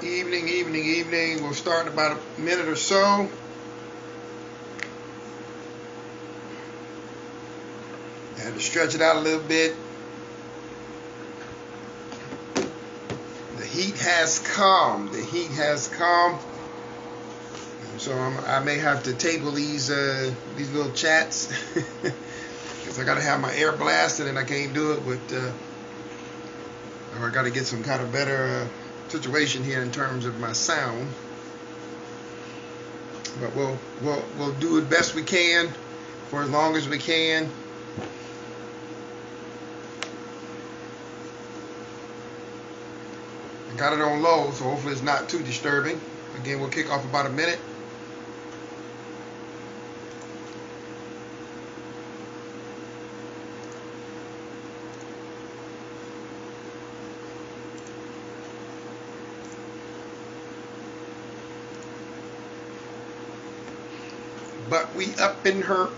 Evening. We'll start in about a minute or so. I had to stretch it out a little bit. The heat has come. So I may have to table these little chats because I got to have my air blasted and I can't do it with. Or I got to get some kind of better situation here in terms of my sound. But we'll do it best we can for as long as we can. I got it on low, so hopefully it's not too disturbing. Again, we'll kick off about a minute. But we up in her.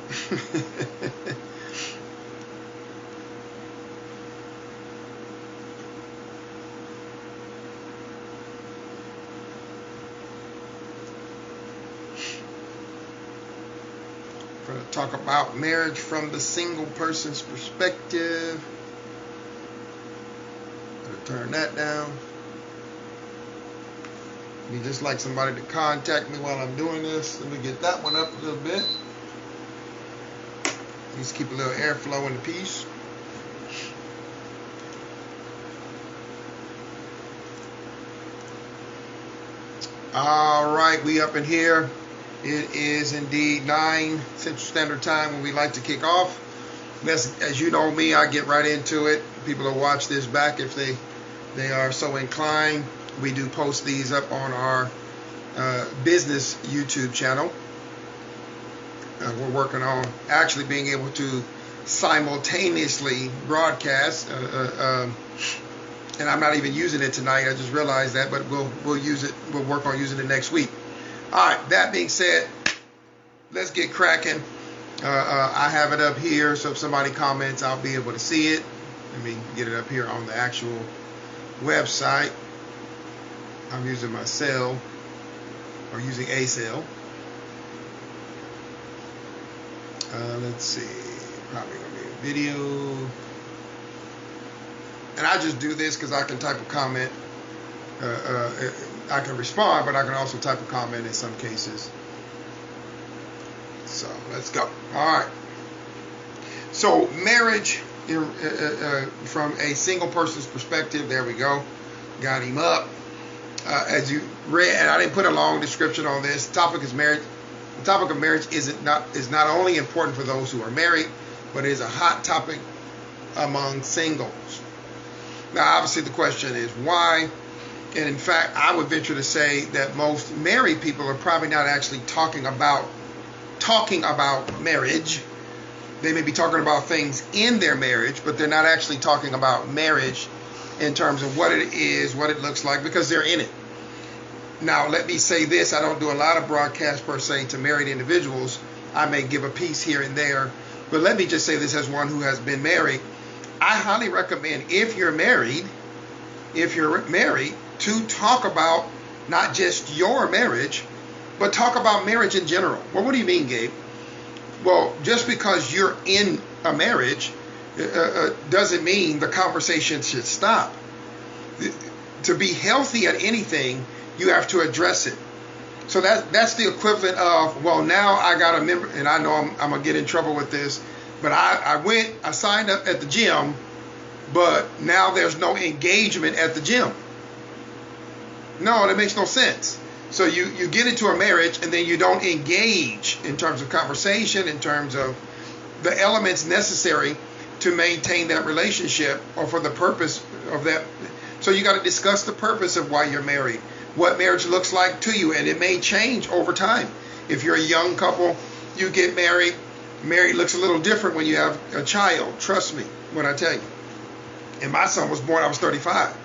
Going to talk about marriage from the single person's perspective. Going to turn that down. You just like somebody to contact me while I'm doing this. Let me get that one up a little bit. Just keep a little airflow in the piece. All right, we up in here. It is indeed 9 Central Standard Time when we like to kick off. As you know me, I get right into it. People will watch this back if they are so inclined. We do post these up on our business YouTube channel. We're working on actually being able to simultaneously broadcast. And I'm not even using it tonight. I just realized that, but we'll use it. We'll work on using it next week. All right. That being said, let's get cracking. I have it up here, so if somebody comments, I'll be able to see it. Let me get it up here on the actual website. I'm using my cell, or using a cell. Let's see, probably gonna be a video. And I just do this because I can type a comment. I can respond, but I can also type a comment in some cases. So let's go. All right. So marriage from a single person's perspective. There we go. Got him up. As you read, and I didn't put a long description on this. The topic is marriage. The topic of marriage is not only important for those who are married, but it is a hot topic among singles. Now, obviously, the question is why. And in fact, I would venture to say that most married people are probably not actually talking about marriage. They may be talking about things in their marriage, but they're not actually talking about marriage in terms of what it is, what it looks like, because they're in it. Now, let me say this. I don't do a lot of broadcasts per se to married individuals. I may give a piece here and there, but let me just say this as one who has been married. I highly recommend if you're married, to talk about not just your marriage, but talk about marriage in general. Well, what do you mean, Gabe? Well, just because you're in a marriage doesn't mean the conversation should stop. To be healthy at anything, you have to address it. So that's the equivalent of, well, now I got a member, and I know I'm going to get in trouble with this, but I signed up at the gym, but now there's no engagement at the gym. No, that makes no sense. So you get into a marriage and then you don't engage in terms of conversation, in terms of the elements necessary to maintain that relationship or for the purpose of that. So you got to discuss the purpose of why you're married, what marriage looks like to you, and it may change over time. If you're a young couple, you get married. Married looks a little different when you have a child. Trust me when I tell you. And my son was born, I was 35.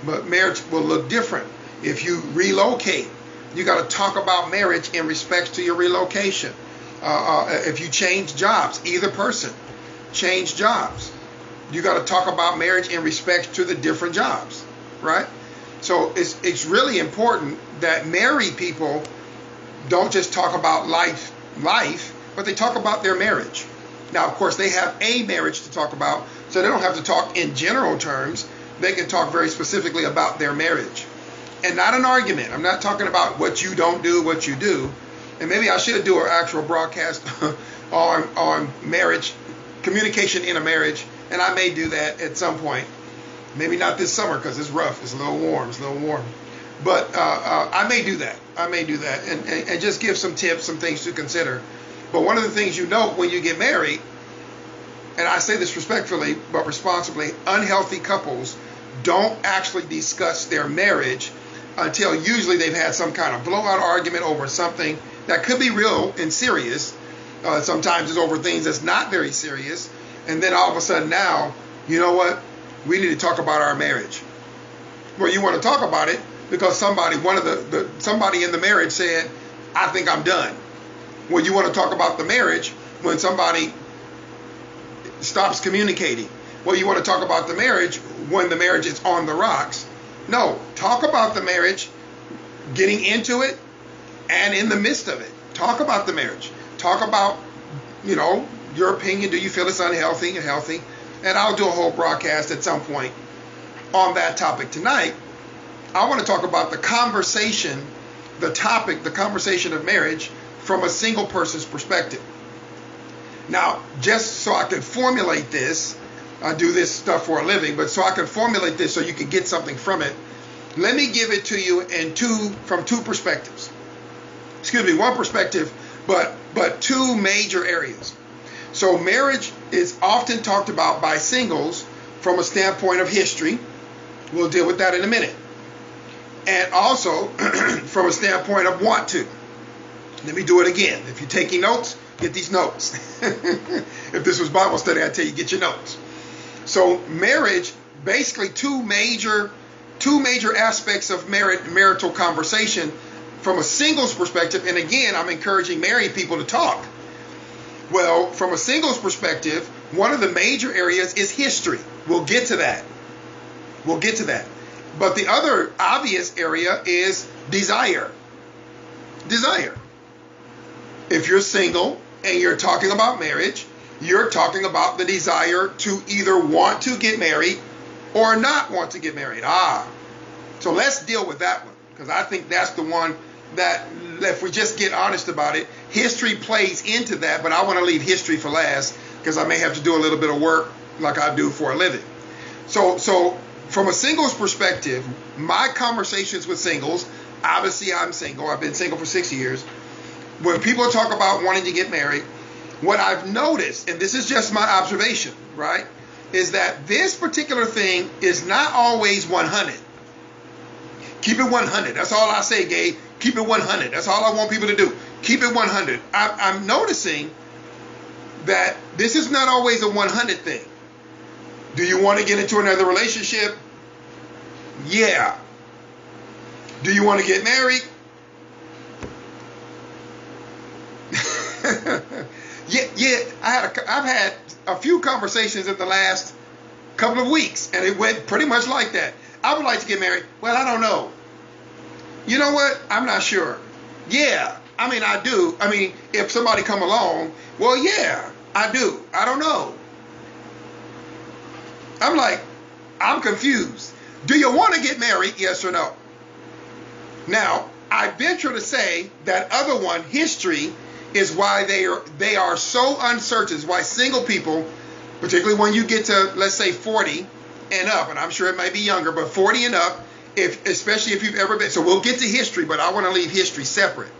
But marriage will look different. If you relocate, you got to talk about marriage in respect to your relocation. If you change jobs, either person change jobs, you got to talk about marriage in respect to the different jobs, right? So it's really important that married people don't just talk about life, but they talk about their marriage. Now, of course, they have a marriage to talk about, so they don't have to talk in general terms. They can talk very specifically about their marriage. And not an argument. I'm not talking about what you don't do, what you do. And maybe I should do an actual broadcast on marriage, communication in a marriage, and I may do that at some point. Maybe not this summer because it's rough. It's a little warm. But I may do that. And just give some tips, some things to consider. But one of the things you note when you get married, and I say this respectfully but responsibly, unhealthy couples don't actually discuss their marriage until usually they've had some kind of blowout argument over something that could be real and serious. Sometimes it's over things that's not very serious. And then all of a sudden now, you know what? We need to talk about our marriage. Well, you want to talk about it because somebody in the marriage said, I think I'm done. Well, you want to talk about the marriage when somebody stops communicating. Well, you want to talk about the marriage when the marriage is on the rocks. No, talk about the marriage, getting into it, and in the midst of it. Talk about the marriage. Talk about, your opinion. Do you feel it's unhealthy and healthy? And I'll do a whole broadcast at some point on that topic. Tonight, I want to talk about the conversation of marriage from a single person's perspective. Now, just so I can formulate this, I do this stuff for a living, but so I can formulate this so you can get something from it, let me give it to you from two perspectives. One perspective, but two major areas. So marriage is often talked about by singles from a standpoint of history. We'll deal with that in a minute. And also from a standpoint of want to. Let me do it again. If you're taking notes, get these notes. If this was Bible study, I'd tell you get your notes. So marriage, basically two major aspects of marital conversation from a singles perspective. And again, I'm encouraging married people to talk. Well, from a singles perspective, one of the major areas is history. We'll get to that. But the other obvious area is desire. If you're single and you're talking about marriage, you're talking about the desire to either want to get married or not want to get married. So let's deal with that one, because I think that's the one that, if we just get honest about it, history plays into that, but I want to leave history for last because I may have to do a little bit of work like I do for a living. So from a singles perspective, my conversations with singles, obviously I'm single, I've been single for 6 years. When people talk about wanting to get married, what I've noticed, and this is just my observation, right, is that this particular thing is not always 100. Keep it 100. That's all I say, Gabe. Keep it 100. That's all I want people to do. Keep it 100. I'm noticing that this is not always a 100 thing. Do you want to get into another relationship? Yeah. Do you want to get married? Yeah. I've had a few conversations in the last couple of weeks, and it went pretty much like that. I would like to get married. Well, I don't know. You know what? I'm not sure. Yeah. I do. If somebody come along, well, yeah, I do. I don't know. I'm like, I'm confused. Do you want to get married? Yes or no? Now, I venture to say that other one, history, is why they are so uncertain. Is why single people, particularly when you get to, let's say, 40 and up, and I'm sure it might be younger, but 40 and up, especially if you've ever been. So we'll get to history, but I want to leave history separate.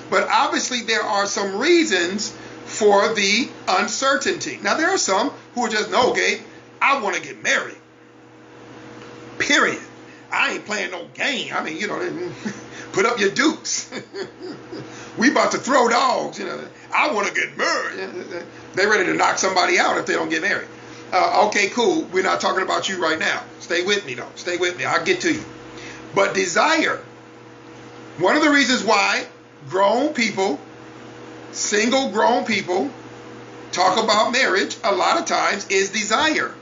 But obviously there are some reasons for the uncertainty. Now there are some who are just, no, Gabe, I want to get married. Period. I ain't playing no game. Put up your dukes. We about to throw dogs. I want to get married. They're ready to knock somebody out if they don't get married. Okay, cool. We're not talking about you right now. Stay with me, though. Stay with me. I'll get to you. But desire. One of the reasons why single grown people talk about marriage a lot of times is desire.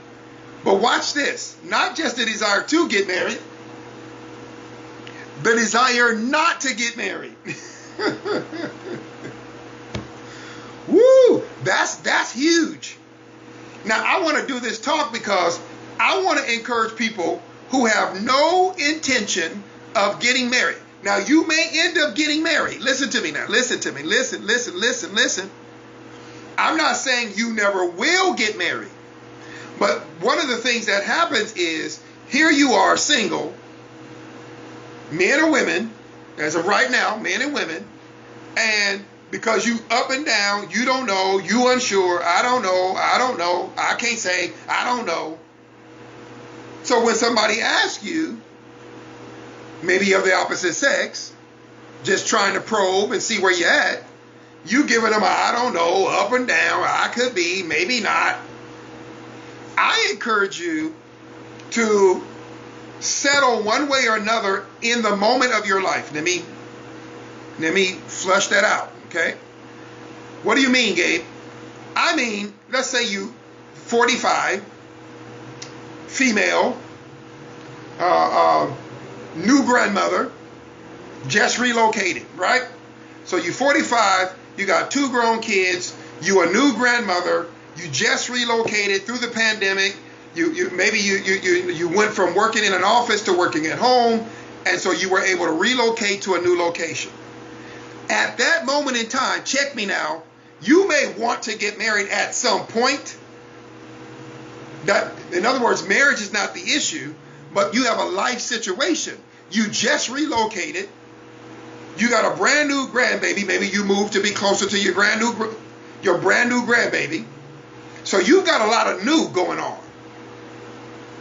But watch this. Not just the desire to get married, the desire not to get married. Woo! That's huge. Now, I want to do this talk because I want to encourage people who have no intention of getting married. Now, you may end up getting married. Listen to me now. Listen to me. Listen. I'm not saying you never will get married. But one of the things that happens is, here you are single, men or women, as of right now, men and women, and because you up and down, you don't know, you unsure, I don't know, I can't say, I don't know. So when somebody asks you, maybe of the opposite sex, just trying to probe and see where you're at, you giving them a I don't know, up and down, I could be, maybe not. I encourage you to settle one way or another in the moment of your life. Let me flush that out, okay? What do you mean, Gabe? I mean, let's say you 45, female, new grandmother, just relocated, right? So you 45, you got 2 grown kids, you a new grandmother, you just relocated through the pandemic. You went from working in an office to working at home, and so you were able to relocate to a new location. At that moment in time, check me now, you may want to get married at some point. That, in other words, marriage is not the issue, but you have a life situation. You just relocated. You got a brand new grandbaby. Maybe you moved to be closer to your brand new grandbaby. So you've got a lot of new going on.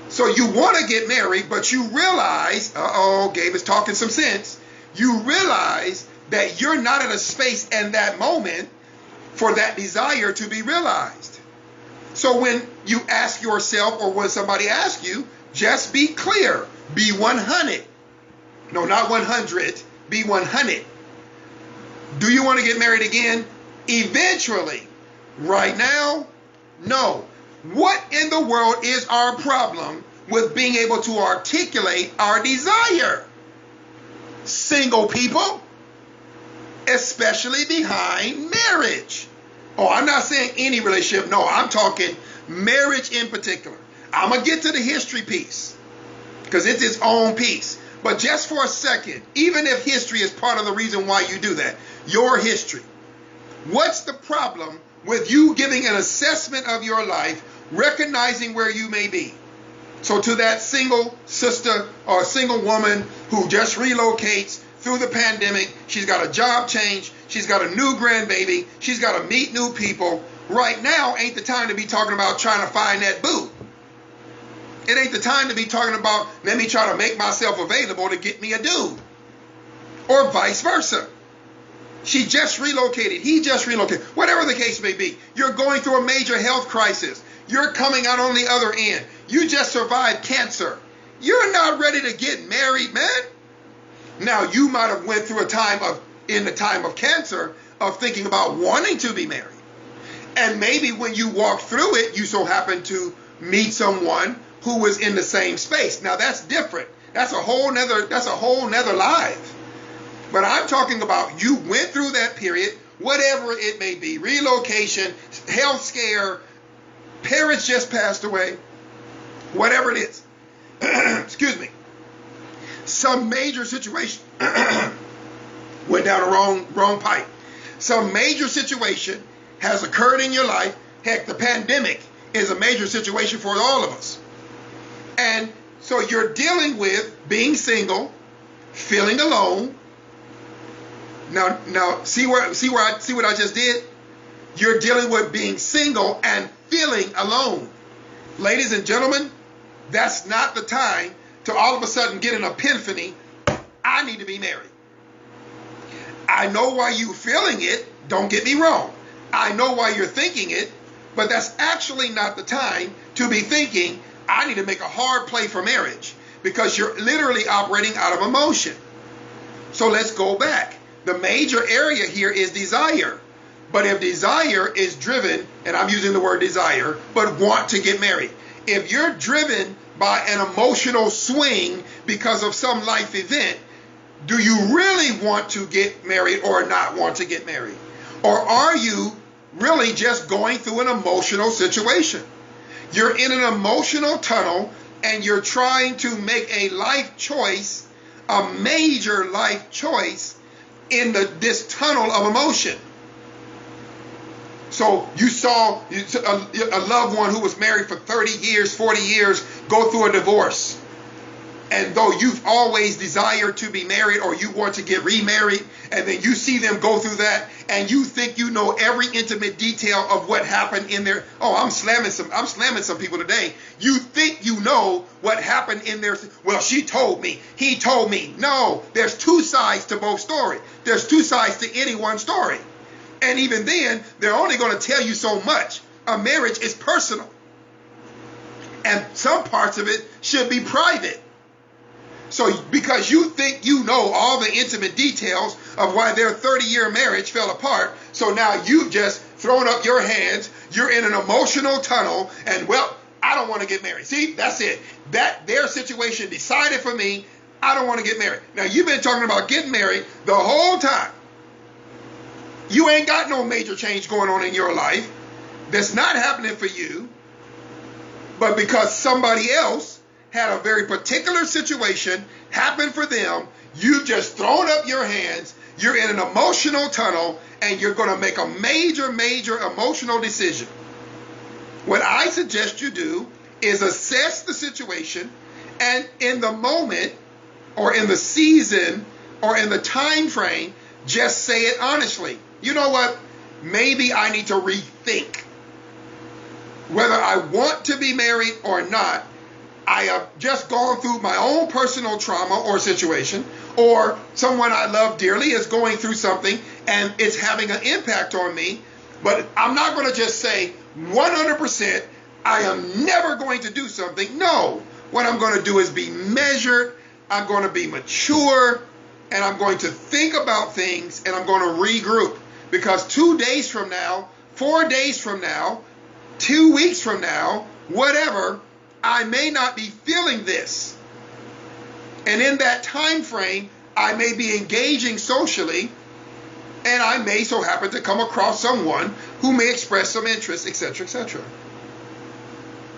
So you want to get married, but you realize, Gabe is talking some sense. You realize that you're not in a space in that moment for that desire to be realized. So when you ask yourself, or when somebody asks you, just be clear. Be 100. No, not 100. Be 100. Do you want to get married again? Eventually. Right now? No. What in the world is our problem with being able to articulate our desire? Single people, especially behind marriage. Oh, I'm not saying any relationship. No, I'm talking marriage in particular. I'm going to get to the history piece because it's its own piece. But just for a second, even if history is part of the reason why you do that, your history, what's the problem with you giving an assessment of your life, recognizing where you may be? So to that single sister or single woman who just relocates through the pandemic, she's got a job change, she's got a new grandbaby, she's got to meet new people. Right now ain't the time to be talking about trying to find that boo. It ain't the time to be talking about, let me try to make myself available to get me a dude. Or vice versa. She just relocated. He just relocated. Whatever the case may be. You're going through a major health crisis. You're coming out on the other end. You just survived cancer. You're not ready to get married, man. Now, you might have went through in the time of cancer, of thinking about wanting to be married. And maybe when you walked through it, you so happened to meet someone who was in the same space. Now, that's different. That's a whole nother life. But I'm talking about you went through that period, whatever it may be, relocation, health scare, parents just passed away, whatever it is. Excuse me. Some major situation went down the wrong pipe. Some major situation has occurred in your life. Heck, the pandemic is a major situation for all of us. And so you're dealing with being single, feeling alone. Now, see what I just did? You're dealing with being single and feeling alone. Ladies and gentlemen, that's not the time to all of a sudden get an epiphany. I need to be married. I know why you're feeling it. Don't get me wrong. I know why you're thinking it, but that's actually not the time to be thinking, I need to make a hard play for marriage, because you're literally operating out of emotion. So let's go back. The major area here is desire. But if desire is driven, and I'm using the word desire, but want to get married. If you're driven by an emotional swing because of some life event, Do you really want to get married or not want to get married? Or are you really just going through an emotional situation? You're in an emotional tunnel and you're trying to make a life choice, a major life choice in this tunnel of emotion. So you saw a loved one who was married for 30 years, 40 years, go through a divorce. And though you've always desired to be married or you want to get remarried, and then you see them go through that, and you think you know every intimate detail of what happened in there. Oh, I'm slamming some people today. You think you know what happened in there. Well, she told me, he told me. No, there's two sides to both stories. There's two sides to any one story. And even then, they're only going to tell you so much. A marriage is personal. And some parts of it should be private. So because you think you know all the intimate details of why their 30-year marriage fell apart, so now you've just thrown up your hands, you're in an emotional tunnel, and well, I don't want to get married. See, that's it. That their situation decided for me, I don't want to get married. Now, you've been talking about getting married the whole time. You ain't got no major change going on in your life. That's not happening for you. But because somebody else had a very particular situation happen for them, you've just thrown up your hands, you're in an emotional tunnel, and you're going to make a major, major emotional decision. What I suggest you do is assess the situation, and in the moment, or in the season, or in the time frame, just say it honestly. You know what? Maybe I need to rethink whether I want to be married or not. I have just gone through my own personal trauma or situation, or someone I love dearly is going through something and it's having an impact on me. But I'm not going to just say 100% I am never going to do something. No, what I'm going to do is be measured. I'm going to be mature, and I'm going to think about things, and I'm going to regroup. Because 2 days from now, 4 days from now, 2 weeks from now, whatever, I may not be feeling this. And in that time frame, I may be engaging socially, and I may so happen to come across someone who may express some interest, etc., etc.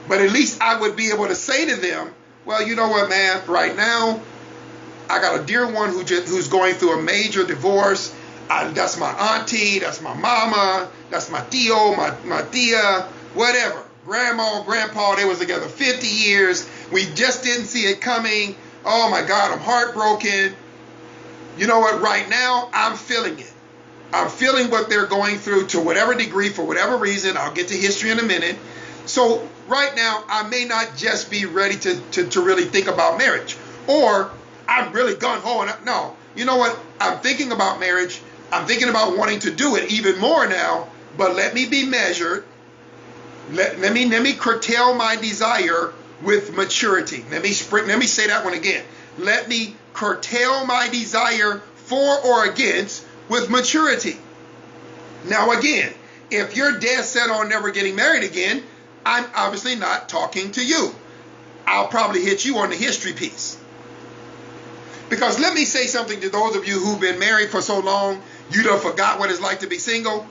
But at least I would be able to say to them, well, you know what, man, right now, I got a dear one who's going through a major divorce. That's my auntie, that's my mama, that's my tío, my tia, whatever. Grandma, grandpa, they was together 50 years. We just didn't see it coming. Oh my God, I'm heartbroken. You know what? Right now, I'm feeling it. I'm feeling what they're going through to whatever degree, for whatever reason. I'll get to history in a minute. So right now, I may not just be ready to really think about marriage. Or I'm really gung-ho. No, you know what? I'm thinking about marriage. I'm thinking about wanting to do it even more now. But let me be measured. Let me curtail my desire with maturity. Let me say that one again. Let me curtail my desire for or against with maturity. Now again, if you're dead set on never getting married again, I'm obviously not talking to you. I'll probably hit you on the history piece. Because let me say something to those of you who've been married for so long, you done forgot what it's like to be single.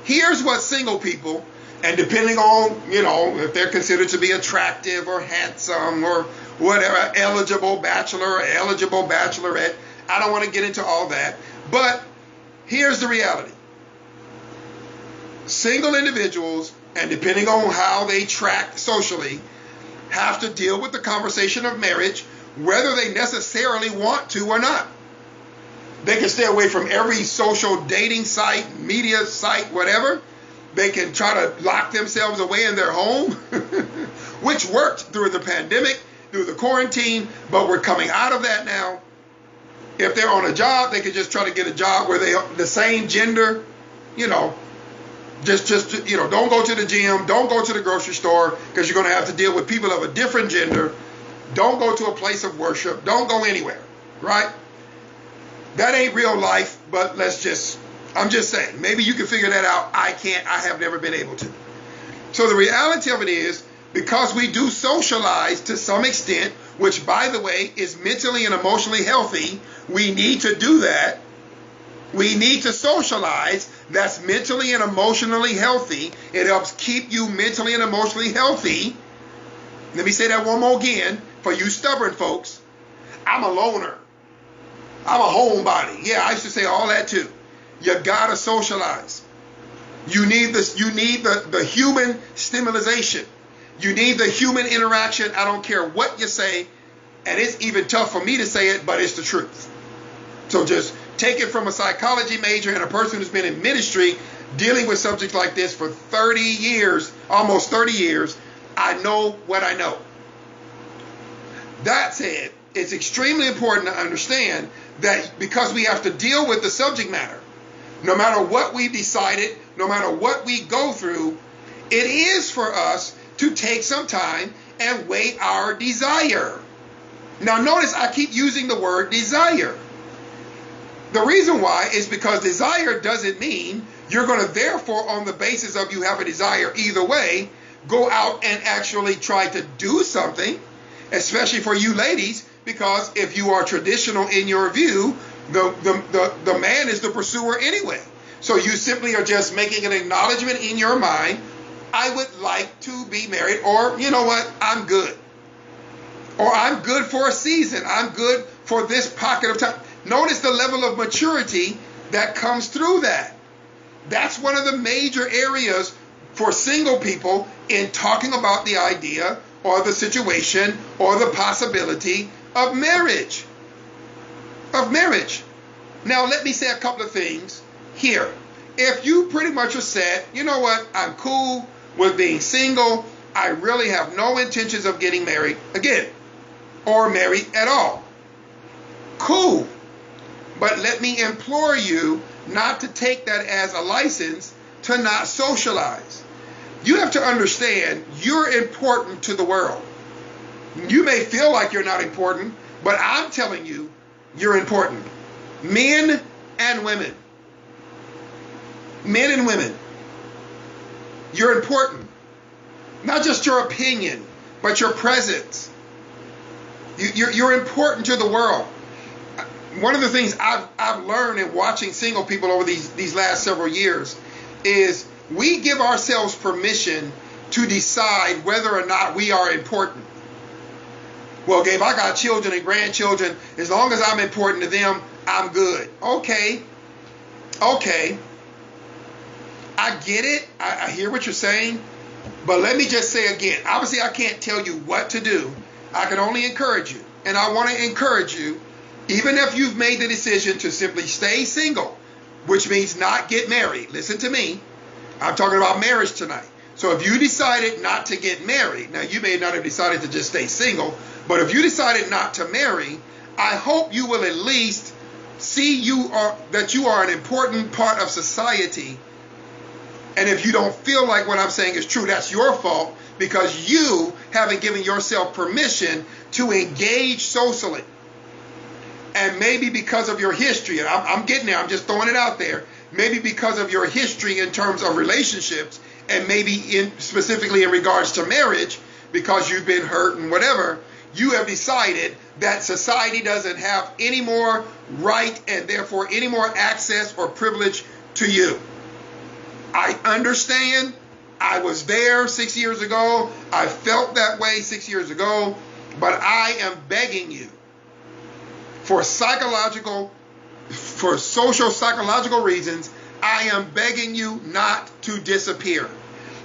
Here's what single people, and depending on, if they're considered to be attractive or handsome or whatever, eligible bachelor or eligible bachelorette, I don't want to get into all that. But here's the reality. Single individuals, and depending on how they track socially, have to deal with the conversation of marriage, whether they necessarily want to or not. They can stay away from every social dating site, media site, whatever. They can try to lock themselves away in their home, which worked through the pandemic, through the quarantine, but we're coming out of that now. If they're on a job, they can just try to get a job where they the same gender, just don't go to the gym, don't go to the grocery store, because you're going to have to deal with people of a different gender. Don't go to a place of worship. Don't go anywhere, right? That ain't real life, but I'm just saying, maybe you can figure that out. I can't. I have never been able to. So the reality of it is, because we do socialize to some extent, which by the way is mentally and emotionally healthy. We need to do that. We need to socialize. That's mentally and emotionally healthy. It helps keep you mentally and emotionally healthy. Let me say that one more again for you stubborn folks. I'm a loner. I'm a homebody. Yeah, I used to say all that too. You gotta socialize. You need this. You need the human stimulation. You need the human interaction. I don't care what you say, and it's even tough for me to say it, but it's the truth. So just take it from a psychology major and a person who's been in ministry dealing with subjects like this for 30 years, almost 30 years. I know what I know. That said, it's extremely important to understand that because we have to deal with the subject matter, no matter what we've decided, no matter what we go through, it is for us to take some time and weigh our desire. Now notice I keep using the word desire. The reason why is because desire doesn't mean you're going to therefore, on the basis of you have a desire either way, go out and actually try to do something, especially for you ladies, because if you are traditional in your view, the man is the pursuer anyway. So you simply are just making an acknowledgement in your mind, I would like to be married, or you know what, I'm good. Or I'm good for a season. I'm good for this pocket of time. Notice the level of maturity that comes through that. That's one of the major areas for single people in talking about the idea or the situation or the possibility of marriage. Of marriage. Now let me say a couple of things here. If you pretty much are said, you know what, I'm cool with being single, I really have no intentions of getting married again, or married at all. Cool. But let me implore you not to take that as a license to not socialize. You have to understand you're important to the world. You may feel like you're not important, but I'm telling you, you're important. Men and women. Men and women. You're important. Not just your opinion, but your presence. You're important to the world. One of the things I've learned in watching single people over these last several years is we give ourselves permission to decide whether or not we are important. Well, Gabe, I got children and grandchildren. As long as I'm important to them, I'm good. Okay. I get it. I hear what you're saying. But let me just say again, obviously I can't tell you what to do. I can only encourage you. And I want to encourage you, even if you've made the decision to simply stay single, which means not get married. Listen to me. I'm talking about marriage tonight. So if you decided not to get married, now you may not have decided to just stay single, but if you decided not to marry, I hope you will at least see that you are an important part of society. And if you don't feel like what I'm saying is true, that's your fault, because you haven't given yourself permission to engage socially. And maybe because of your history, and I'm getting there, I'm just throwing it out there, maybe because of your history in terms of relationships, and maybe specifically in regards to marriage, because you've been hurt and whatever, you have decided that society doesn't have any more right and therefore any more access or privilege to you. I understand. I was there 6 years ago. I felt that way 6 years ago. But I am begging you, for social psychological reasons, I am begging you not to disappear.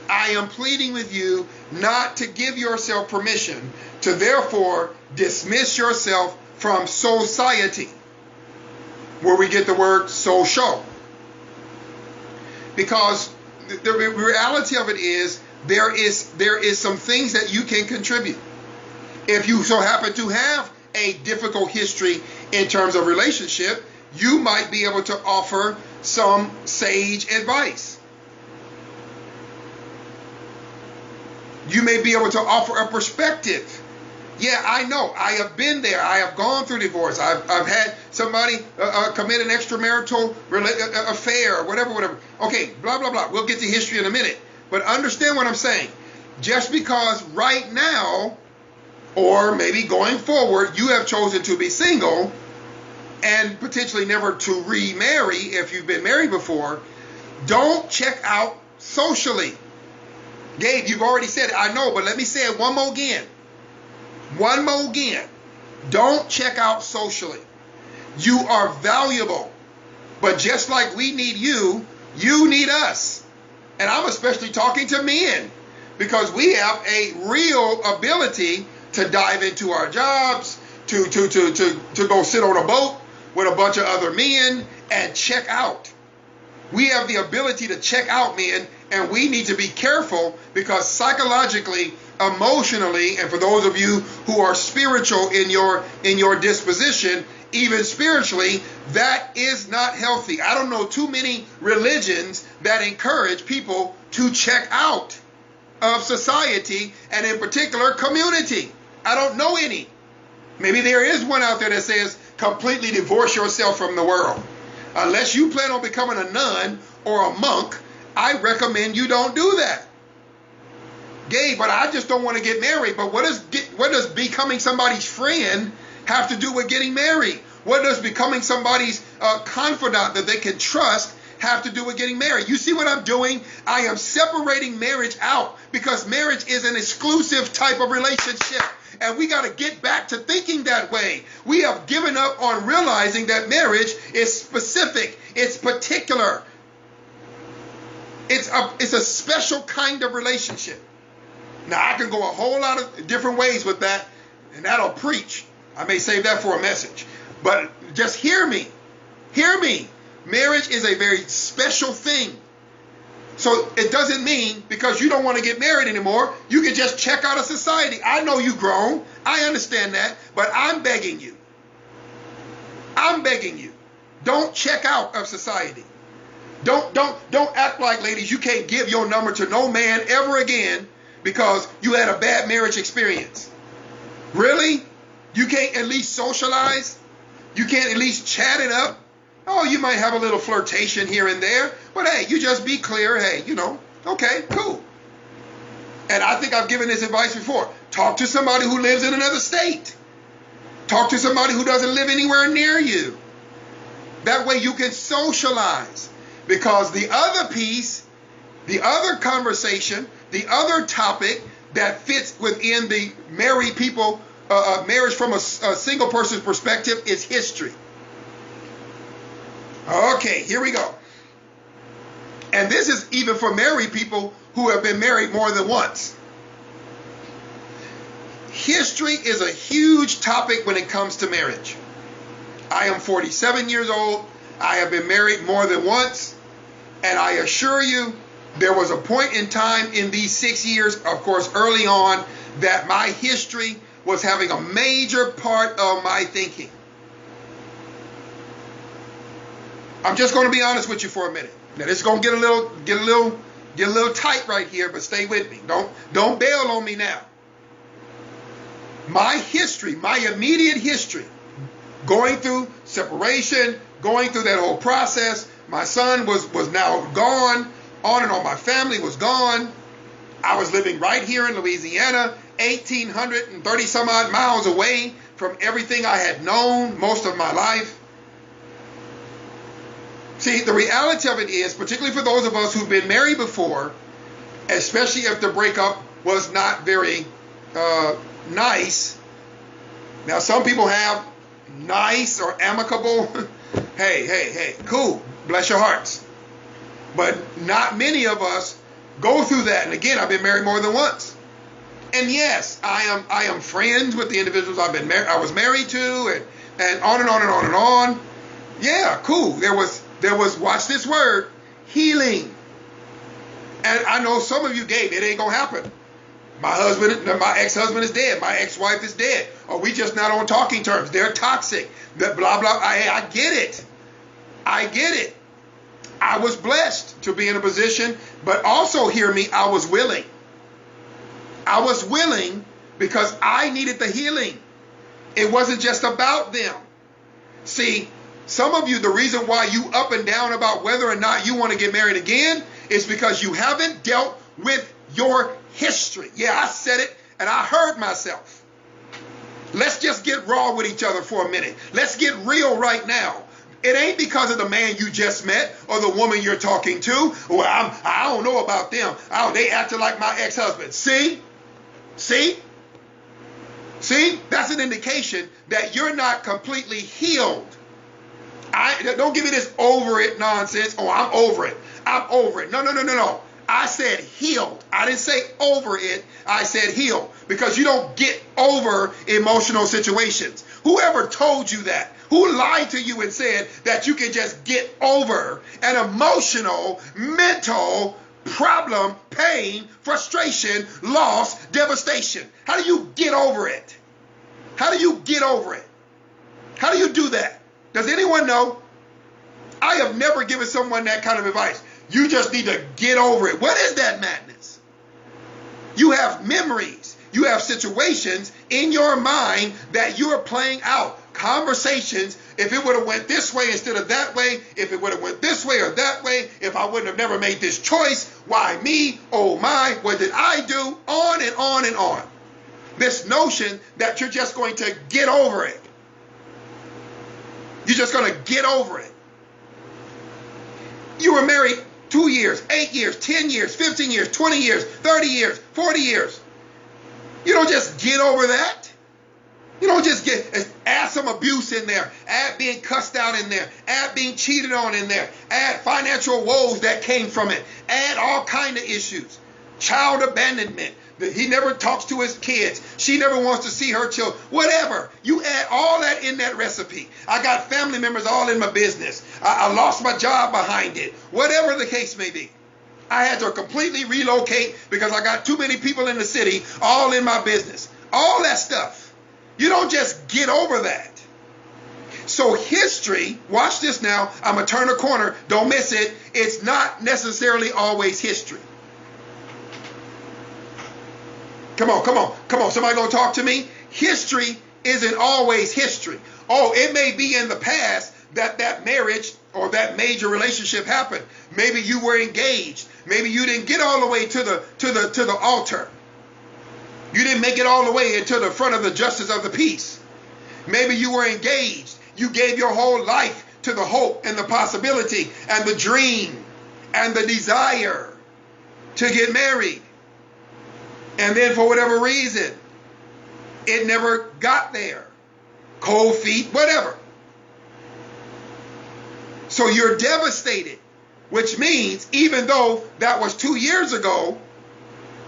I am pleading with you not to give yourself permission to therefore dismiss yourself from society, where we get the word social. Because the reality of it is there is some things that you can contribute. If you so happen to have a difficult history in terms of relationship, you might be able to offer some sage advice. You may be able to offer a perspective. Yeah, I know. I have been there. I have gone through divorce. I've had somebody commit an extramarital affair or whatever. Okay, blah, blah, blah. We'll get to history in a minute. But understand what I'm saying. just because right now, or maybe going forward, you have chosen to be single and potentially never to remarry if you've been married before, don't check out socially. Gabe, you've already said it, I know, but let me say it one more again. One more again. Don't check out socially. You are valuable. But just like we need you, you need us. And I'm especially talking to men, because we have a real ability to dive into our jobs, to go sit on a boat with a bunch of other men and check out. We have the ability to check out, men, and we need to be careful, because psychologically, emotionally, and for those of you who are spiritual in your disposition, even spiritually, that is not healthy. I don't know too many religions that encourage people to check out of society, and in particular community. I don't know any. Maybe there is one out there that says completely divorce yourself from the world. Unless you plan on becoming a nun or a monk, I recommend you don't do that. Gabe, but I just don't want to get married. But what does becoming somebody's friend have to do with getting married? What does becoming somebody's confidant that they can trust have to do with getting married? You see what I'm doing? I am separating marriage out, because marriage is an exclusive type of relationship. And we got to get back to thinking that way. We have given up on realizing that marriage is specific. It's particular. It's a special kind of relationship. Now, I can go a whole lot of different ways with that, and that'll preach. I may save that for a message. But just hear me. Hear me. Marriage is a very special thing. So it doesn't mean because you don't want to get married anymore, you can just check out of society. I know you've grown. I understand that. But I'm begging you. I'm begging you. Don't check out of society. Don't act like, ladies, you can't give your number to no man ever again because you had a bad marriage experience. Really? You can't at least socialize? You can't at least chat it up? Oh, you might have a little flirtation here and there, but hey, you just be clear. Hey, okay, cool. And I think I've given this advice before. Talk to somebody who lives in another state. Talk to somebody who doesn't live anywhere near you. That way you can socialize. Because the other piece, the other conversation, the other topic that fits within the married people, marriage from a single person's perspective is history. Okay, here we go. And this is even for married people who have been married more than once. History is a huge topic when it comes to marriage. I am 47 years old. I have been married more than once. And I assure you, there was a point in time in these 6 years, of course, early on, that my history was having a major part of my thinking. I'm just going to be honest with you for a minute. Now this is going to get a little tight right here, but stay with me. Don't bail on me now. My history, my immediate history, going through separation, going through that whole process. My son was now gone. On and on, my family was gone. I was living right here in Louisiana, 1,830 some odd miles away from everything I had known most of my life. See, the reality of it is, particularly for those of us who've been married before, especially if the breakup was not very nice. Now, some people have nice or amicable. Hey, cool. Bless your hearts. But not many of us go through that. And again, I've been married more than once. And yes, I am friends with the individuals I was married to, and on and on and on and on. Yeah, cool. There was, watch this word, healing. And I know some of you gave, it ain't gonna happen. My ex-husband is dead. My ex-wife is dead. Or we just not on talking terms. They're toxic. Blah, blah. I get it. I get it. I was blessed to be in a position, but also hear me, I was willing. I was willing because I needed the healing. It wasn't just about them. See, some of you, the reason why you up and down about whether or not you want to get married again is because you haven't dealt with your history. Yeah, I said it and I heard myself. Let's just get raw with each other for a minute. Let's get real right now. It ain't because of the man you just met or the woman you're talking to. Well, I don't know about them. They acted like my ex-husband. See? That's an indication that you're not completely healed. Don't give me this over it nonsense. Oh, I'm over it. I'm over it. No. I said healed. I didn't say over it. I said healed. Because you don't get over emotional situations. Whoever told you that? Who lied to you and said that you can just get over an emotional, mental problem, pain, frustration, loss, devastation? How do you get over it? How do you get over it? How do you do that? Does anyone know? I have never given someone that kind of advice. You just need to get over it. What is that madness? You have memories. You have situations in your mind that you are playing out. Conversations, if it would have went this way instead of that way, if it would have went this way or that way, if I wouldn't have never made this choice, why me? Oh my, what did I do? On and on and on. This notion that you're just going to get over it. You're just going to get over it. You were married 2 years, 8 years, 10 years, 15 years, 20 years, 30 years, 40 years. You don't just get over that. You don't just add some abuse in there, add being cussed out in there, add being cheated on in there, add financial woes that came from it, add all kind of issues, child abandonment, that he never talks to his kids, she never wants to see her children, whatever. You add all that in that recipe. I got family members all in my business. I lost my job behind it, whatever the case may be. I had to completely relocate because I got too many people in the city all in my business. All that stuff. You don't just get over that. So history, watch this now. I'm going to turn a corner. Don't miss it. It's not necessarily always history. Come on. Somebody going to talk to me? History isn't always history. Oh, it may be in the past that marriage or that major relationship happened. Maybe you were engaged. Maybe you didn't get all the way to the altar. You didn't make it all the way into the front of the justice of the peace. Maybe you were engaged. You gave your whole life to the hope and the possibility and the dream and the desire to get married. And then for whatever reason, it never got there. Cold feet, whatever. So you're devastated, which means even though that was 2 years ago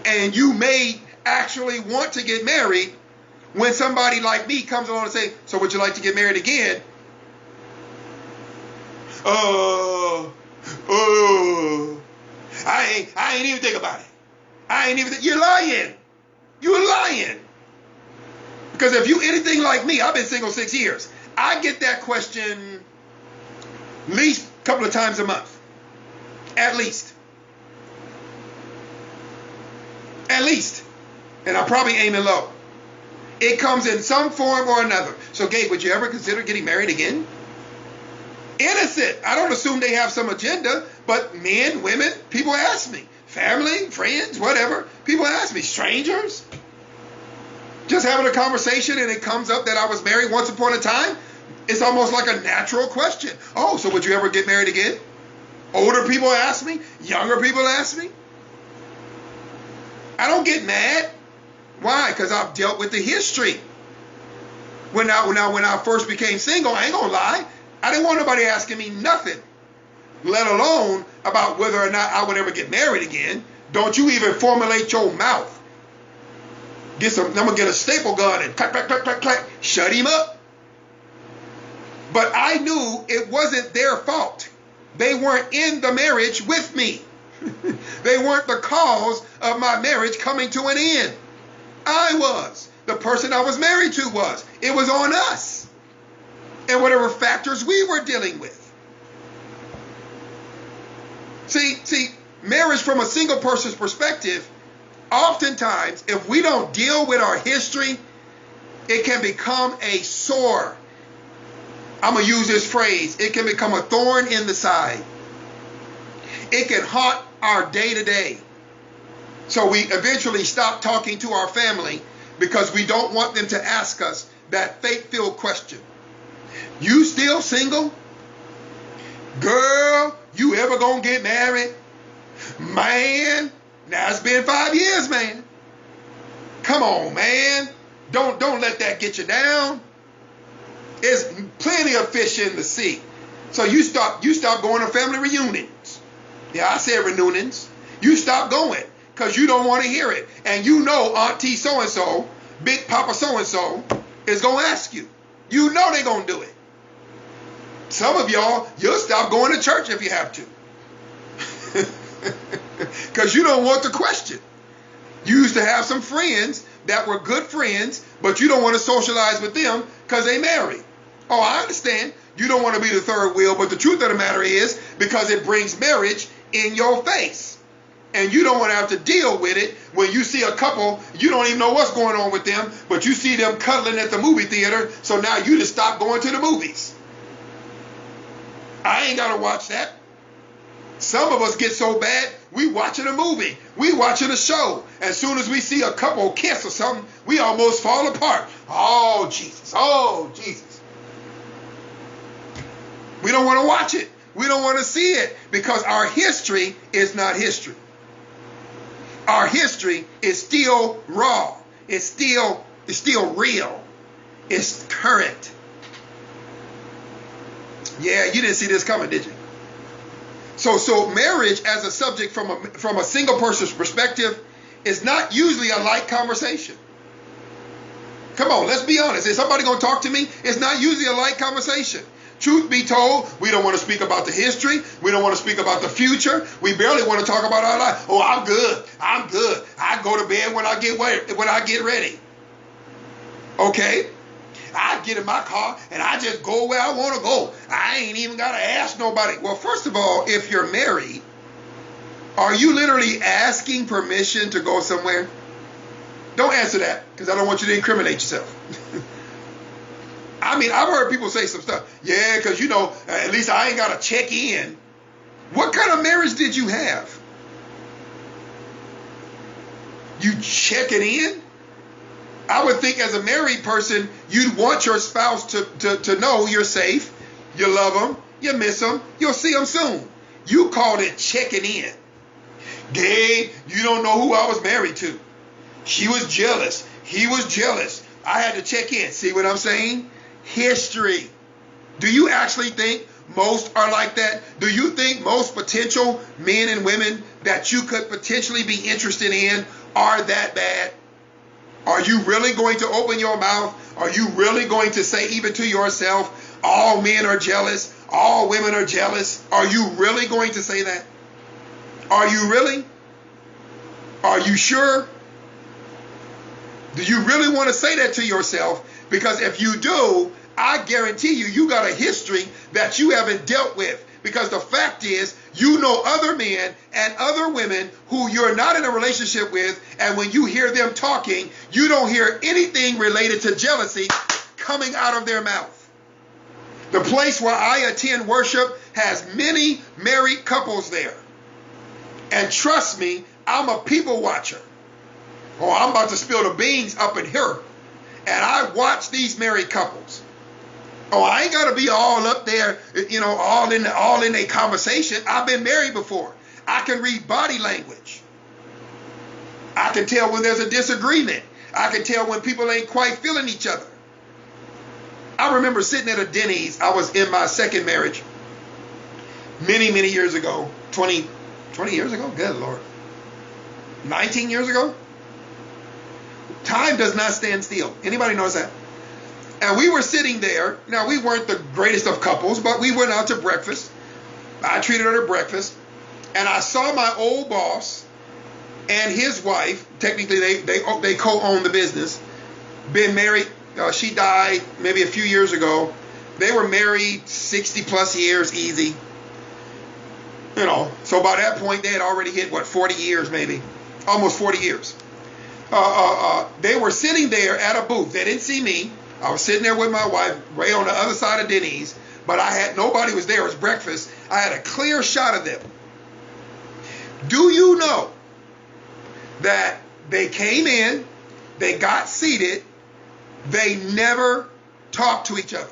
and you may actually want to get married, when somebody like me comes along and say, so would you like to get married again? I ain't even think about it. You're lying. You're lying. Because if you anything like me, I've been single 6 years. I get that question at least a couple of times a month. At least. And I'm probably aiming low. It comes in some form or another. So, Gabe, would you ever consider getting married again? Innocent. I don't assume they have some agenda, but men, women, people ask me. Family, friends, whatever. People ask me. Strangers. Just having a conversation and it comes up that I was married once upon a time. It's almost like a natural question. Oh, so would you ever get married again? Older people ask me. Younger people ask me. I don't get mad. Why? Because I've dealt with the history. When I first became single, I ain't gonna lie, I didn't want nobody asking me nothing, let alone about whether or not I would ever get married again. Don't you even formulate your mouth. I'm gonna get a staple gun and clack, clack, clack, clack, clack, shut him up. But I knew it wasn't their fault. They weren't in the marriage with me. They weren't the cause of my marriage coming to an end. I was. The person I was married to was. It was on us. And whatever factors we were dealing with. See, marriage from a single person's perspective, oftentimes, if we don't deal with our history, it can become a sore. I'm going to use this phrase. It can become a thorn in the side. It can haunt our day-to-day. So we eventually stop talking to our family because we don't want them to ask us that faith-filled question. You still single? Girl, you ever gonna get married? Man, now it's been 5 years, man. Come on, man. Don't let that get you down. There's plenty of fish in the sea. So you stop going to family reunions. Yeah, I said reunions. You stop going because you don't want to hear it. And you know Auntie so-and-so, Big Papa so-and-so is going to ask you. You know they're going to do it. Some of y'all, you'll stop going to church if you have to. Because you don't want the question. You used to have some friends that were good friends, but you don't want to socialize with them because they married. Oh, I understand. You don't want to be the third wheel, but the truth of the matter is because it brings marriage in your face. And you don't want to have to deal with it when you see a couple, you don't even know what's going on with them, but you see them cuddling at the movie theater, so now you just stop going to the movies. I ain't got to watch that. Some of us get so bad, we watching a movie, we watching a show. As soon as we see a couple kiss or something, we almost fall apart. Oh, Jesus. Oh, Jesus. We don't want to watch it. We don't want to see it because our history is not history. Our history is still raw. It's still real. It's current. Yeah, you didn't see this coming, did you? So marriage as a subject from a single person's perspective is not usually a light conversation. Come on, let's be honest. Is somebody going to talk to me? It's not usually a light conversation. Truth be told, we don't want to speak about the history. We don't want to speak about the future. We barely want to talk about our life. Oh, I'm good. I'm good. I go to bed when I get ready. Okay? I get in my car and I just go where I want to go. I ain't even got to ask nobody. Well, first of all, if you're married, are you literally asking permission to go somewhere? Don't answer that because I don't want you to incriminate yourself. I mean, I've heard people say some stuff. Yeah, because, you know, at least I ain't got to check in. What kind of marriage did you have? You checking in? I would think as a married person, you'd want your spouse to know you're safe, you love them, you miss them, you'll see them soon. You called it checking in. Gabe, you don't know who I was married to. She was jealous. He was jealous. I had to check in. See what I'm saying? History. Do you actually think most are like that? Do you think most potential men and women that you could potentially be interested in are that bad? Are you really going to open your mouth? Are you really going to say even to yourself, all men are jealous, all women are jealous? Are you really going to say that? Are you really? Are you sure? Do you really want to say that to yourself? Because if you do, I guarantee you got a history that you haven't dealt with. Because the fact is, you know other men and other women who you're not in a relationship with, and when you hear them talking, you don't hear anything related to jealousy coming out of their mouth. The place where I attend worship has many married couples there. And trust me, I'm a people watcher. Oh, I'm about to spill the beans up in here. And I watch these married couples. Oh, I ain't got to be all up there, you know, all in a conversation. I've been married before. I can read body language. I can tell when there's a disagreement. I can tell when people ain't quite feeling each other. I remember sitting at a Denny's. I was in my second marriage many, many years ago. 20 years ago? Good Lord. 19 years ago? Time does not stand still. Anybody knows that? And we were sitting there. Now, we weren't the greatest of couples, but we went out to breakfast. I treated her to breakfast. And I saw my old boss and his wife. Technically, they co-own the business. Been married. She died maybe a few years ago. They were married 60 plus years, easy. You know, so by that point, they had already hit, 40 years maybe. Almost 40 years. They were sitting there at a booth. They didn't see me. I was sitting there with my wife, right on the other side of Denny's, but nobody was there. It was breakfast. I had a clear shot of them. Do you know that they came in, they got seated, they never talked to each other.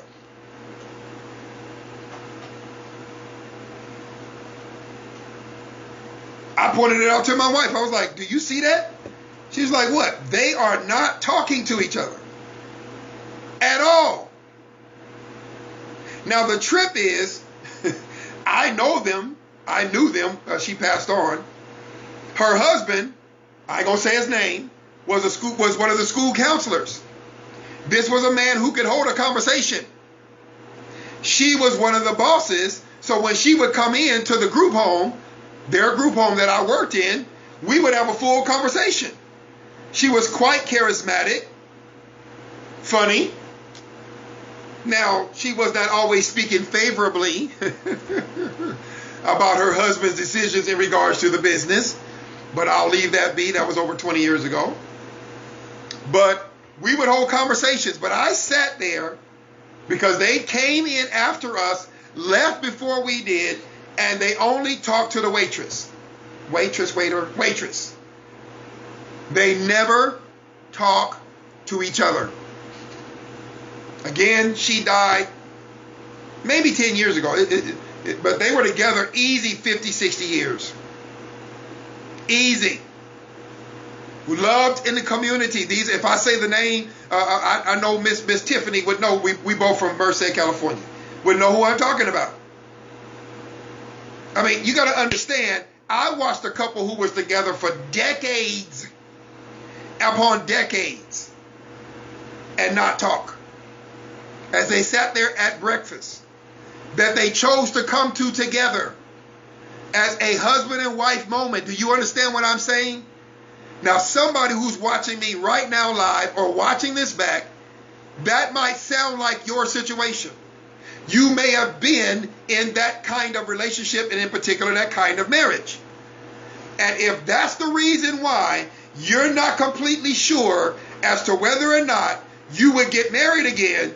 I pointed it out to my wife. I was like, do you see that? She's like, what? They are not talking to each other at all. Now the trip is, I know them. I knew them. She passed on. Her husband, I ain't gonna say his name, was one of the school counselors. This was a man who could hold a conversation. She was one of the bosses, so when she would come in to the group home, their group home that I worked in, we would have a full conversation. She was quite charismatic, funny. Now, she was not always speaking favorably about her husband's decisions in regards to the business, but I'll leave that be. That was over 20 years ago. But we would hold conversations, but I sat there because they came in after us, left before we did, and they only talked to the waitress. Waitress, waiter, waitress. They never talk to each other. Again, she died maybe 10 years ago, but they were together easy 50, 60 years. Easy. Who loved in the community. These, if I say the name, I know Miss Tiffany would know. We both from Merced, California. Would know who I'm talking about. I mean, you got to understand, I watched a couple who was together for decades upon decades and not talk. As they sat there at breakfast, that they chose to come to together as a husband and wife moment. Do you understand what I'm saying? Now, somebody who's watching me right now live or watching this back, that might sound like your situation. You may have been in that kind of relationship, and in particular, that kind of marriage. And if that's the reason why you're not completely sure as to whether or not you would get married again,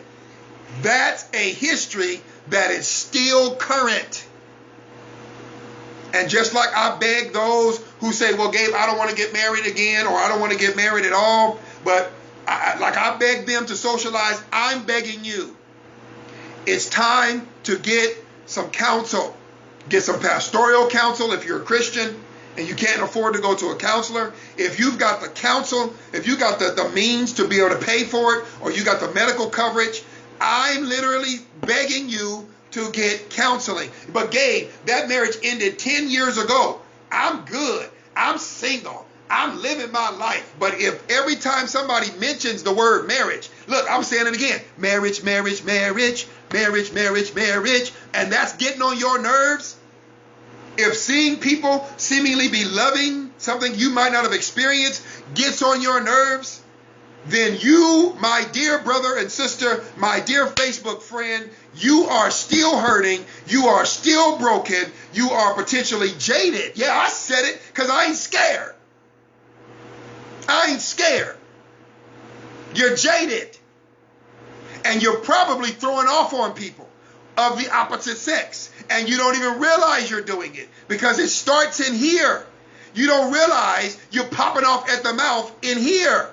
that's a history that is still current. And just like I beg those who say, well, Gabe, I don't want to get married again, or I don't want to get married at all, but I beg them to socialize, I'm begging you. It's time to get some counsel. Get some pastoral counsel if you're a Christian and you can't afford to go to a counselor. If you've got the counsel, if you got the means to be able to pay for it, or you got the medical coverage, I'm literally begging you to get counseling. But Gabe, that marriage ended 10 years ago. I'm good. I'm single. I'm living my life. But if every time somebody mentions the word marriage, look, I'm saying it again, marriage, marriage, marriage, marriage, marriage, marriage, and that's getting on your nerves. If seeing people seemingly be loving something you might not have experienced gets on your nerves, then you, my dear brother and sister, my dear Facebook friend, you are still hurting, you are still broken, you are potentially jaded. Yeah, I said it because I ain't scared. I ain't scared. You're jaded. And you're probably throwing off on people of the opposite sex. And you don't even realize you're doing it because it starts in here. You don't realize you're popping off at the mouth in here.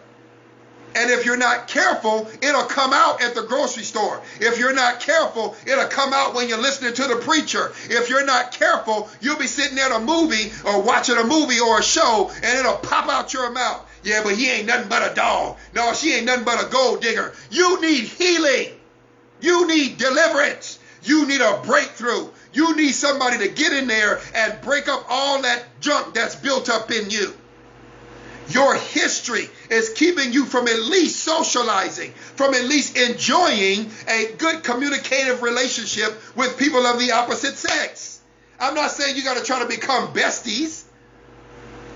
And if you're not careful, it'll come out at the grocery store. If you're not careful, it'll come out when you're listening to the preacher. If you're not careful, you'll be sitting at a movie or watching a movie or a show and it'll pop out your mouth. Yeah, but he ain't nothing but a dog. No, she ain't nothing but a gold digger. You need healing. You need deliverance. You need a breakthrough. You need somebody to get in there and break up all that junk that's built up in you. Your history is keeping you from at least socializing, from at least enjoying a good communicative relationship with people of the opposite sex. I'm not saying you got to try to become besties.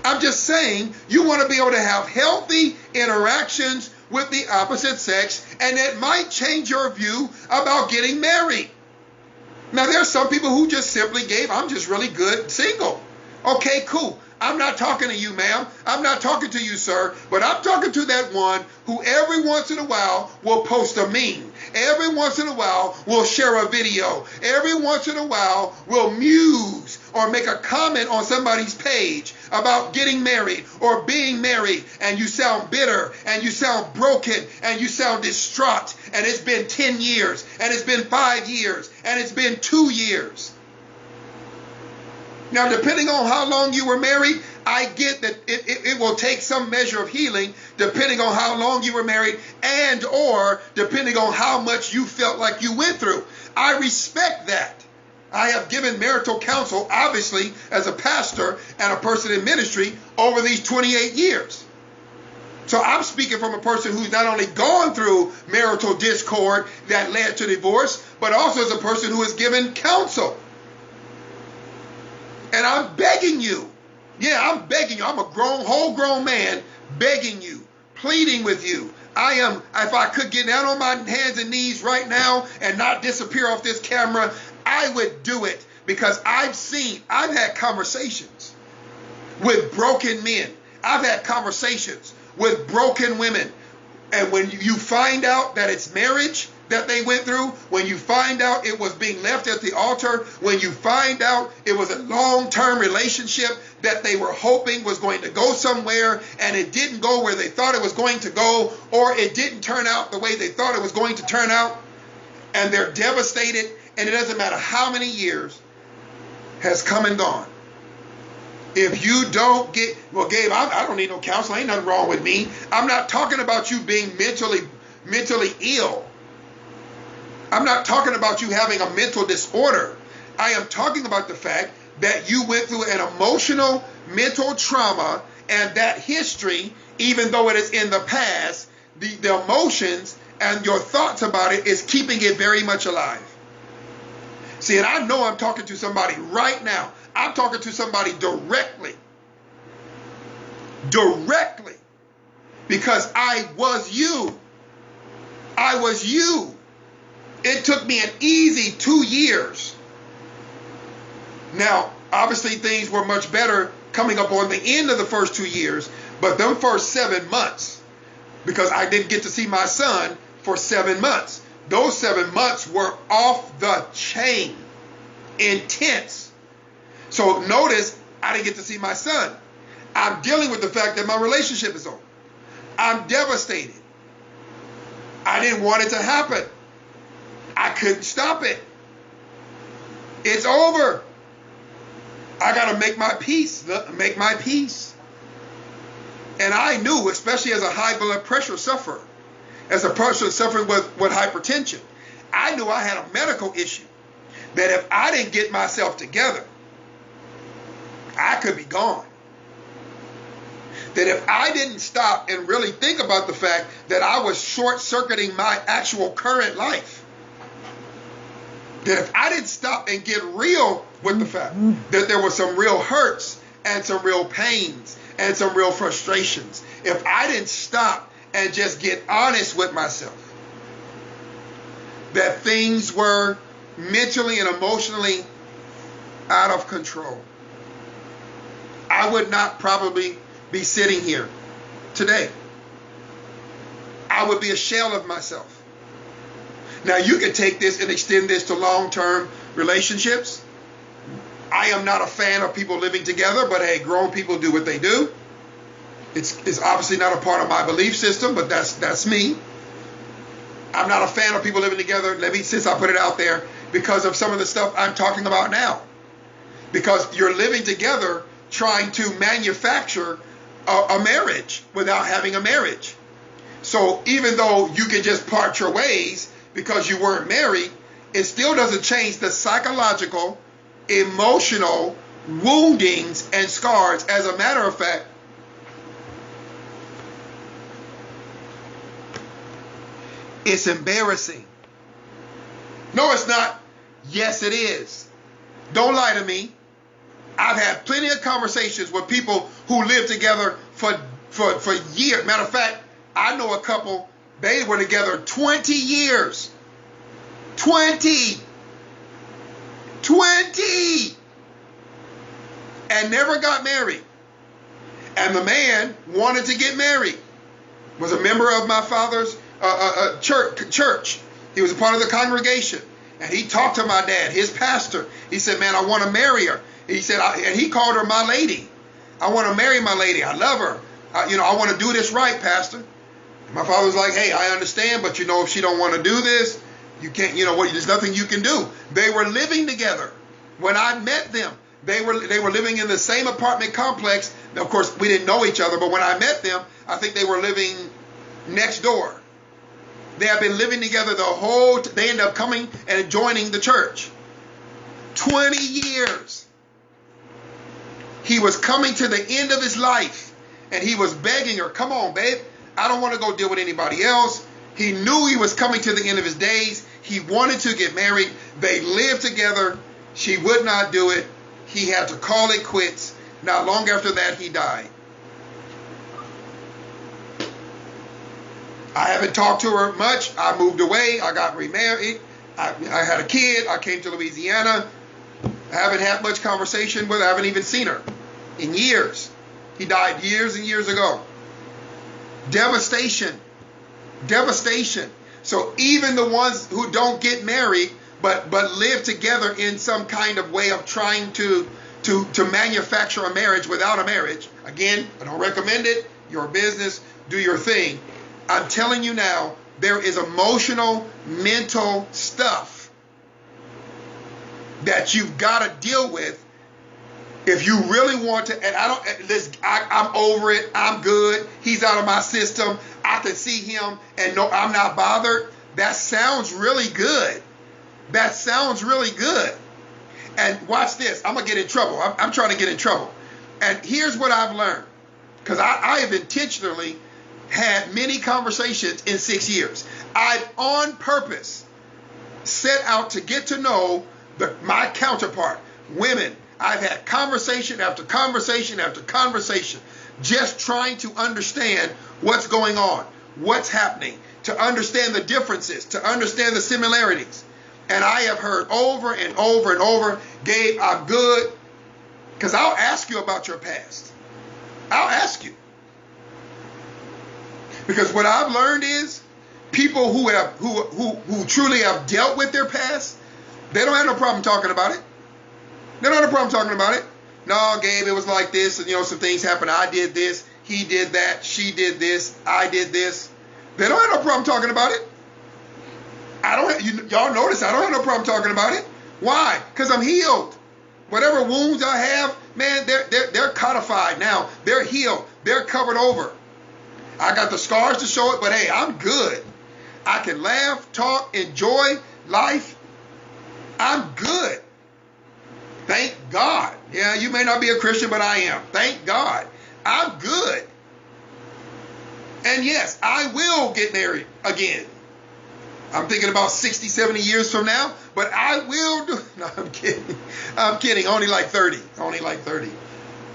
I'm just saying you want to be able to have healthy interactions with the opposite sex, and it might change your view about getting married. Now, there are some people who just simply I'm just really good single. Okay, cool. I'm not talking to you, ma'am. I'm not talking to you, sir. But I'm talking to that one who every once in a while will post a meme. Every once in a while will share a video. Every once in a while will muse or make a comment on somebody's page about getting married or being married, and you sound bitter and you sound broken and you sound distraught, and it's been 10 years and it's been 5 years and it's been 2 years. Now, depending on how long you were married, I get that it will take some measure of healing depending on how long you were married and or depending on how much you felt like you went through. I respect that. I have given marital counsel, obviously, as a pastor and a person in ministry over these 28 years. So I'm speaking from a person who's not only gone through marital discord that led to divorce, but also as a person who has given counsel. And I'm begging you. Yeah, I'm begging you. I'm a whole grown man begging you, pleading with you. If I could get down on my hands and knees right now and not disappear off this camera, I would do it, because I've had conversations with broken men. I've had conversations with broken women. And when you find out that it's marriage that they went through, when you find out it was being left at the altar, when you find out it was a long-term relationship that they were hoping was going to go somewhere and it didn't go where they thought it was going to go, or it didn't turn out the way they thought it was going to turn out, and they're devastated, and it doesn't matter how many years has come and gone. If you don't get, well, Gabe, I don't need no counseling. Ain't nothing wrong with me. I'm not talking about you being mentally ill. I'm not talking about you having a mental disorder. I am talking about the fact that you went through an emotional, mental trauma, and that history, even though it is in the past, the emotions and your thoughts about it is keeping it very much alive. See, and I know I'm talking to somebody right now. I'm talking to somebody directly. Directly. Because I was you. I was you. It took me an easy 2 years. Now, obviously things were much better coming up on the end of the first 2 years, but them first 7 months, because I didn't get to see my son for 7 months. Those 7 months were off the chain, intense. So notice I didn't get to see my son. I'm dealing with the fact that my relationship is over. I'm devastated. I didn't want it to happen. I couldn't stop it. It's over. I got to make my peace. Make my peace. And I knew, especially as a high blood pressure sufferer, as a person suffering with hypertension, I knew I had a medical issue that if I didn't get myself together, I could be gone. That if I didn't stop and really think about the fact that I was short-circuiting my actual current life, that if I didn't stop and get real with the fact that there were some real hurts and some real pains and some real frustrations, if I didn't stop and just get honest with myself, that things were mentally and emotionally out of control, I would not probably be sitting here today. I would be a shell of myself. Now, you can take this and extend this to long-term relationships. I am not a fan of people living together, but hey, grown people do what they do. It's obviously not a part of my belief system, but that's me. I'm not a fan of people living together, since I put it out there, because of some of the stuff I'm talking about now. Because you're living together trying to manufacture a marriage without having a marriage. So even though you can just part your ways because you weren't married, it still doesn't change the psychological, emotional woundings and scars. As a matter of fact, it's embarrassing. No, it's not. Yes, it is. Don't lie to me. I've had plenty of conversations with people who live together for years. Matter of fact, I know a couple, they were together 20 years. 20! And never got married. And the man wanted to get married. Was a member of my father's church. He was a part of the congregation. And he talked to my dad, his pastor. He said, man, I want to marry her. He said, and he called her my lady. I want to marry my lady. I love her. I want to do this right, pastor. And my father was like, hey, I understand, but if she don't want to do this, you can't, there's nothing you can do. They were living together. When I met them, they were living in the same apartment complex. Now, of course, we didn't know each other, but when I met them, I think they were living next door. They have been living together they ended up coming and joining the church. 20 years. He was coming to the end of his life, and he was begging her, come on, babe, I don't want to go deal with anybody else. He knew he was coming to the end of his days. He wanted to get married. They lived together. She would not do it. He had to call it quits. Not long after that, he died. I haven't talked to her much. I moved away. I got remarried. I had a kid. I came to Louisiana. I haven't had much conversation with her. I haven't even seen her in years. He died years and years ago. Devastation. Devastation. So even the ones who don't get married but live together in some kind of way of trying to manufacture a marriage without a marriage. Again, I don't recommend it. Your business, do your thing. I'm telling you now, there is emotional, mental stuff that you've got to deal with if you really want to. And I'm over it. I'm good. He's out of my system. I can see him and no, I'm not bothered. That sounds really good. That sounds really good. And watch this. I'm going to get in trouble. I'm trying to get in trouble. And here's what I've learned. Because I have intentionally had many conversations in 6 years. I've on purpose set out to get to know my counterpart, women. I've had conversation after conversation after conversation, just trying to understand what's going on, what's happening, to understand the differences, to understand the similarities. And I have heard over and over and over, Gabe, I'm good. Because I'll ask you about your past. I'll ask you. Because what I've learned is people who truly have dealt with their past, they don't have no problem talking about it. They don't have no problem talking about it. No, Gabe, it was like this, and some things happened. I did this, he did that, she did this, I did this. They don't have no problem talking about it. Y'all notice I don't have no problem talking about it. Why? Because I'm healed. Whatever wounds I have, man, they're codified now. They're healed. They're covered over. I got the scars to show it, but hey, I'm good. I can laugh, talk, enjoy life. I'm good. Thank God. Yeah, you may not be a Christian, but I am. Thank God. I'm good. And yes, I will get married again. I'm thinking about 60, 70 years from now, but I will do. No, I'm kidding. I'm kidding. Only like 30. Only like 30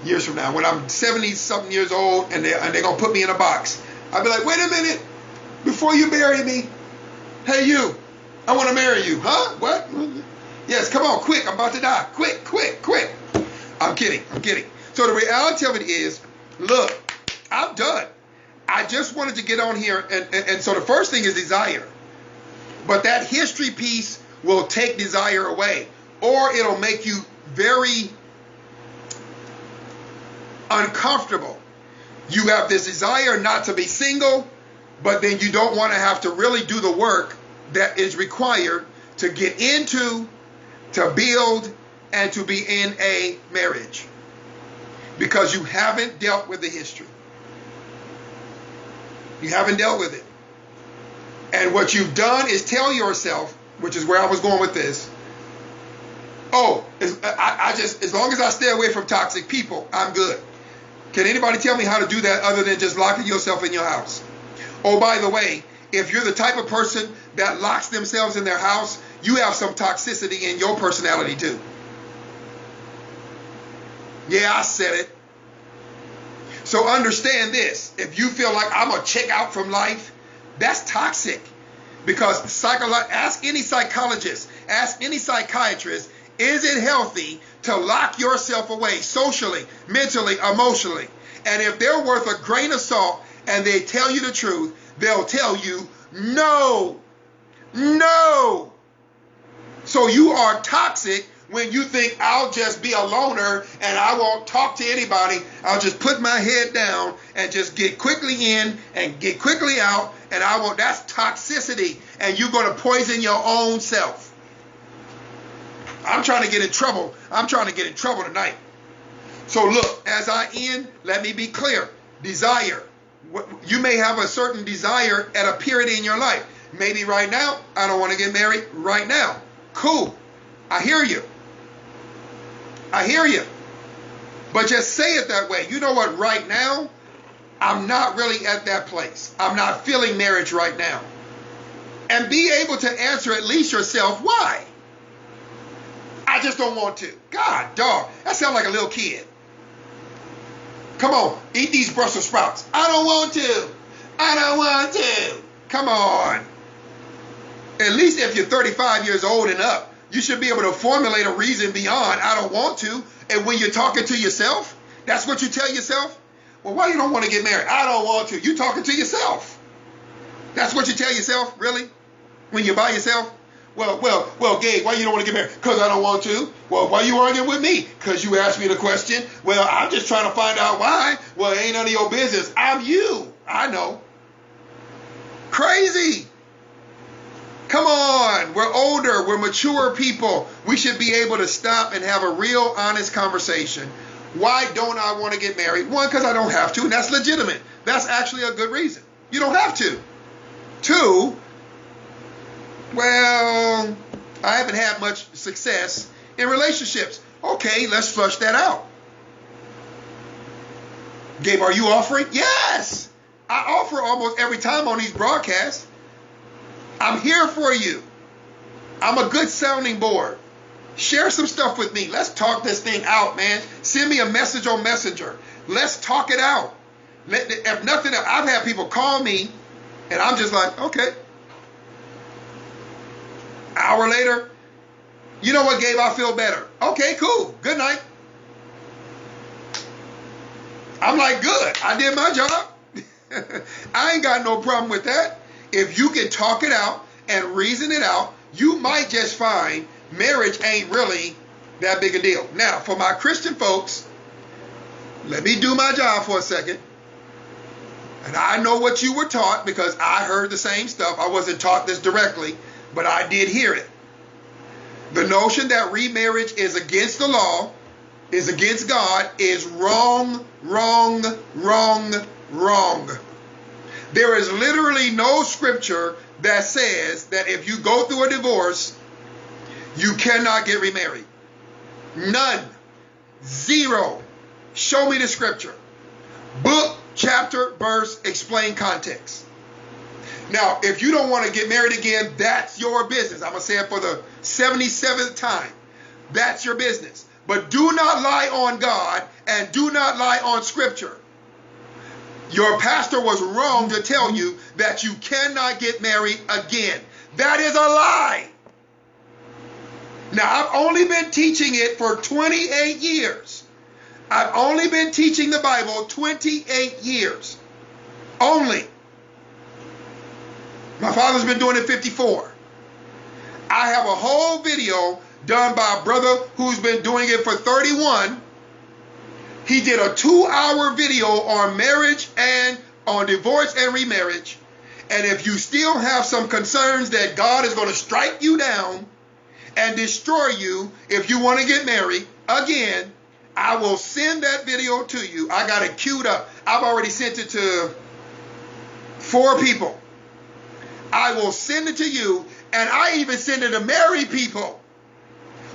years from now. When I'm 70-something years old and they're going to put me in a box, I'll be like, wait a minute. Before you marry me, hey, you, I want to marry you. Huh? What? Yes, come on, quick. I'm about to die. Quick, quick, quick. I'm kidding. I'm kidding. So the reality of it is, look, I'm done. I just wanted to get on here. And so the first thing is desire. But that history piece will take desire away, or it'll make you very uncomfortable. You have this desire not to be single, but then you don't want to have to really do the work that is required to get into, to build, and to be in a marriage, because you haven't dealt with the history. You haven't dealt with it. And what you've done is tell yourself, which is where I was going with this, oh, as long as I stay away from toxic people, I'm good. Can anybody tell me how to do that other than just locking yourself in your house? Oh, by the way, if you're the type of person that locks themselves in their house, you have some toxicity in your personality too. Yeah, I said it. So understand this. If you feel like I'm going to check out from life, that's toxic. Because ask any psychologist, ask any psychiatrist, is it healthy to lock yourself away socially, mentally, emotionally? And if they're worth a grain of salt and they tell you the truth, they'll tell you no. No. So you are toxic when you think I'll just be a loner and I won't talk to anybody. I'll just put my head down and just get quickly in and get quickly out, and I won't. That's toxicity, and you're going to poison your own self. I'm trying to get in trouble. I'm trying to get in trouble tonight. So look, as I end, let me be clear. Desire. You may have a certain desire at a period in your life. Maybe right now, I don't want to get married right now. Cool. I hear you. I hear you. But just say it that way. You know what? Right now, I'm not really at that place. I'm not feeling marriage right now. And be able to answer at least yourself, why? I just don't want to. God, dog, that sounds like a little kid. Come on, eat these Brussels sprouts. I don't want to. I don't want to. Come on. At least if you're 35 years old and up, you should be able to formulate a reason beyond I don't want to. And when you're talking to yourself, that's what you tell yourself. Well, why you don't want to get married? I don't want to. You talking to yourself. That's what you tell yourself, really? When you're by yourself? Well, Gabe, why you don't want to get married? Because I don't want to. Well, why you arguing with me? Because you asked me the question. Well, I'm just trying to find out why. Well, it ain't none of your business. I'm you. I know. Crazy. Come on. We're older. We're mature people. We should be able to stop and have a real honest conversation. Why don't I want to get married? One, because I don't have to, and that's legitimate. That's actually a good reason. You don't have to. Two, well, I haven't had much success in relationships. Okay, let's flush that out. Gabe, are you offering? Yes! I offer almost every time on these broadcasts. I'm here for you. I'm a good sounding board. Share some stuff with me. Let's talk this thing out, man. Send me a message on Messenger. Let's talk it out. If nothing else, I've had people call me, and I'm just like, okay. Hour later, you know what, Gabe, I feel better. Okay, cool. Good night. I'm like, good. I did my job. I ain't got no problem with that. If you can talk it out and reason it out, you might just find marriage ain't really that big a deal. Now, for my Christian folks, let me do my job for a second. And I know what you were taught because I heard the same stuff. I wasn't taught this directly, but I did hear it. The notion that remarriage is against the law, is against God, is wrong, wrong, wrong, wrong. There is literally no scripture that says that if you go through a divorce, you cannot get remarried. None. Zero. Show me the scripture. Book, chapter, verse, explain context. Now, if you don't want to get married again, that's your business. I'm going to say it for the 77th time. That's your business. But do not lie on God and do not lie on scripture. Your pastor was wrong to tell you that you cannot get married again. That is a lie. Now, I've only been teaching it for 28 years. I've only been teaching the Bible 28 years. Only. My father's been doing it 54. I have a whole video done by a brother who's been doing it for 31. He did a 2-hour video on marriage and on divorce and remarriage. And if you still have some concerns that God is going to strike you down and destroy you if you want to get married again, I will send that video to you. I got it queued up. I've already sent it to 4 people. I will send it to you, and I even send it to married people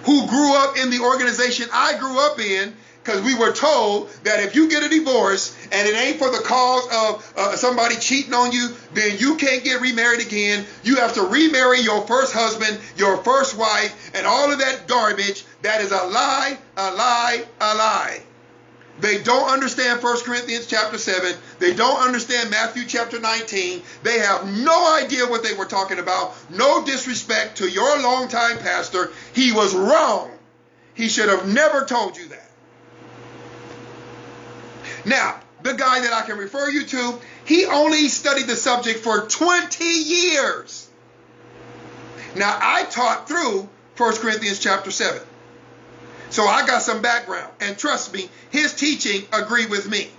who grew up in the organization I grew up in, because we were told that if you get a divorce and it ain't for the cause of somebody cheating on you, then you can't get remarried again. You have to remarry your first husband, your first wife, and all of that garbage. That is a lie, a lie, a lie. They don't understand 1 Corinthians chapter 7. They don't understand Matthew chapter 19. They have no idea what they were talking about. No disrespect to your longtime pastor. He was wrong. He should have never told you that. Now, the guy that I can refer you to, he only studied the subject for 20 years. Now, I taught through 1 Corinthians chapter 7. So I got some background. And trust me, his teaching agreed with me.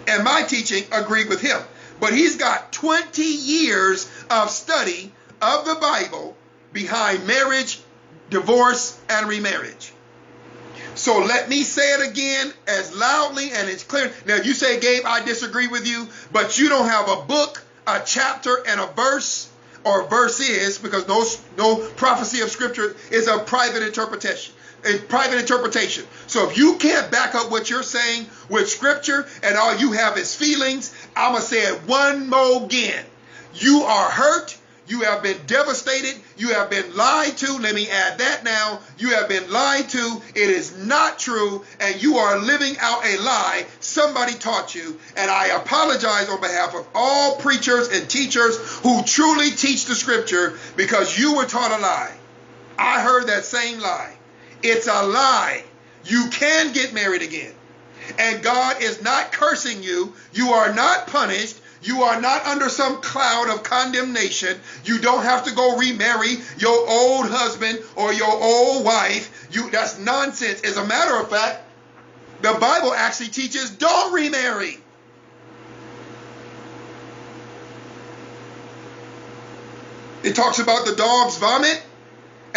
And my teaching agreed with him. But he's got 20 years of study of the Bible behind marriage, divorce, and remarriage. So let me say it again as loudly and as clear. Now you say, Gabe, I disagree with you, but you don't have a book, a chapter, and a verse, or verses, because no prophecy of Scripture is a private interpretation. It's private interpretation. So if you can't back up what you're saying with Scripture and all you have is feelings, I'm going to say it one more again. You are hurt. You have been devastated. You have been lied to. Let me add that now. You have been lied to. It is not true. And you are living out a lie somebody taught you. And I apologize on behalf of all preachers and teachers who truly teach the Scripture, because you were taught a lie. I heard that same lie. It's a lie. You can get married again. And God is not cursing you. You are not punished. You are not under some cloud of condemnation. You don't have to go remarry your old husband or your old wife. That's nonsense. As a matter of fact, the Bible actually teaches don't remarry. It talks about the dog's vomit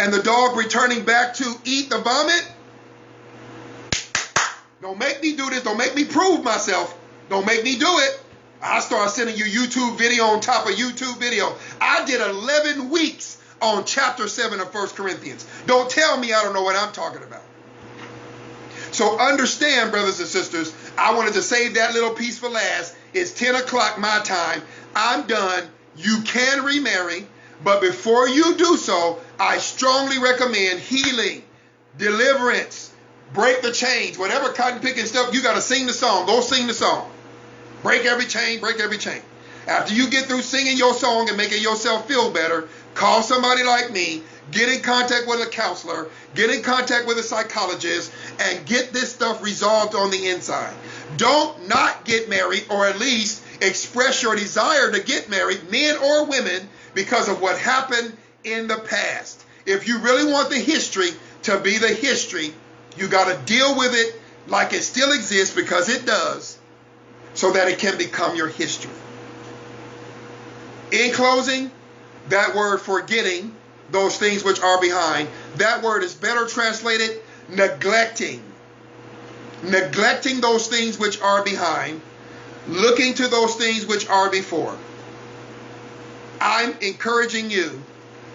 and the dog returning back to eat the vomit. Don't make me do this. Don't make me prove myself. Don't make me do it. I start sending you YouTube video on top of YouTube video. I did 11 weeks on chapter 7 of 1 Corinthians. Don't tell me I don't know what I'm talking about. So understand, brothers and sisters, I wanted to save that little piece for last. It's 10 o'clock my time. I'm done. You can remarry, but before you do so, I strongly recommend healing, deliverance, break the chains, whatever cotton picking stuff. You got to sing the song. Go sing the song. Break every chain, break every chain. After you get through singing your song and making yourself feel better, call somebody like me, get in contact with a counselor, get in contact with a psychologist, and get this stuff resolved on the inside. Don't not get married, or at least express your desire to get married, men or women, because of what happened in the past. If you really want the history to be the history, you got to deal with it like it still exists, because it does, so that it can become your history. In closing, that word forgetting those things which are behind, that word is better translated neglecting. Neglecting those things which are behind, looking to those things which are before. I'm encouraging you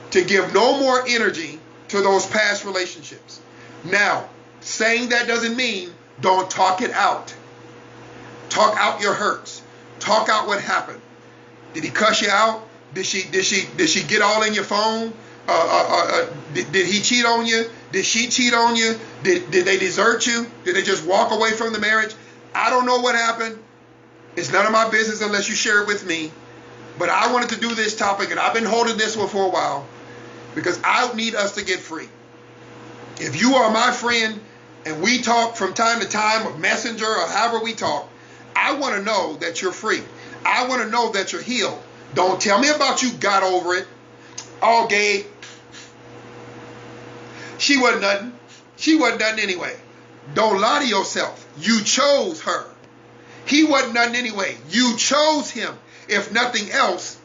to give no more energy to those past relationships. Now, saying that doesn't mean don't talk it out. Talk out your hurts. Talk out what happened. Did he cuss you out? Did she get all in your phone? Did he cheat on you? Did she cheat on you? Did they desert you? Did they just walk away from the marriage? I don't know what happened. It's none of my business unless you share it with me. But I wanted to do this topic, and I've been holding this one for a while, because I need us to get free. If you are my friend and we talk from time to time, or messenger, or however we talk, I want to know that you're free. I want to know that you're healed. Don't tell me about you got over it. Oh, Gabe, she wasn't nothing. She wasn't nothing anyway. Don't lie to yourself. You chose her. He wasn't nothing anyway. You chose him. If nothing else,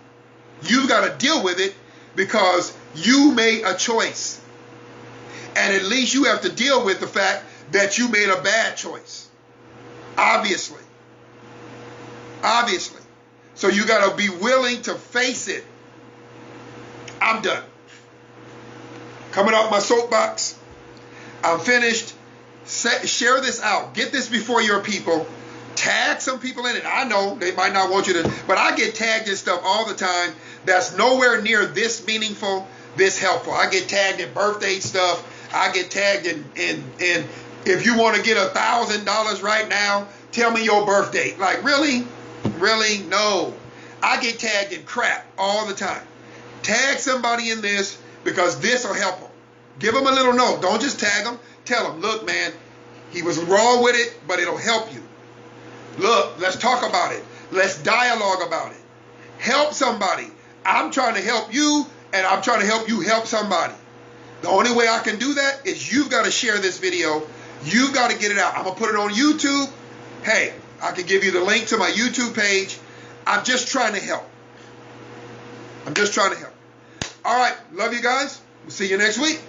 you've got to deal with it because you made a choice. And at least you have to deal with the fact that you made a bad choice. Obviously. Obviously. So you got to be willing to face it. I'm done. Coming off my soapbox. I'm finished. Share this out. Get this before your people. Tag some people in it. I know they might not want you to, but I get tagged in stuff all the time that's nowhere near this meaningful, this helpful. I get tagged in birthday stuff. I get tagged in if you want to get $1,000 right now, tell me your birth date. Like, really? Really? No. I get tagged in crap all the time. Tag somebody in this because this will help them. Give them a little note. Don't just tag them. Tell them, look, man, he was wrong with it, but it'll help you. Look, let's talk about it. Let's dialogue about it. Help somebody. I'm trying to help you, and I'm trying to help you help somebody. The only way I can do that is you've got to share this video. You've got to get it out. I'm going to put it on YouTube. Hey, I can give you the link to my YouTube page. I'm just trying to help. I'm just trying to help. All right. Love you guys. We'll see you next week.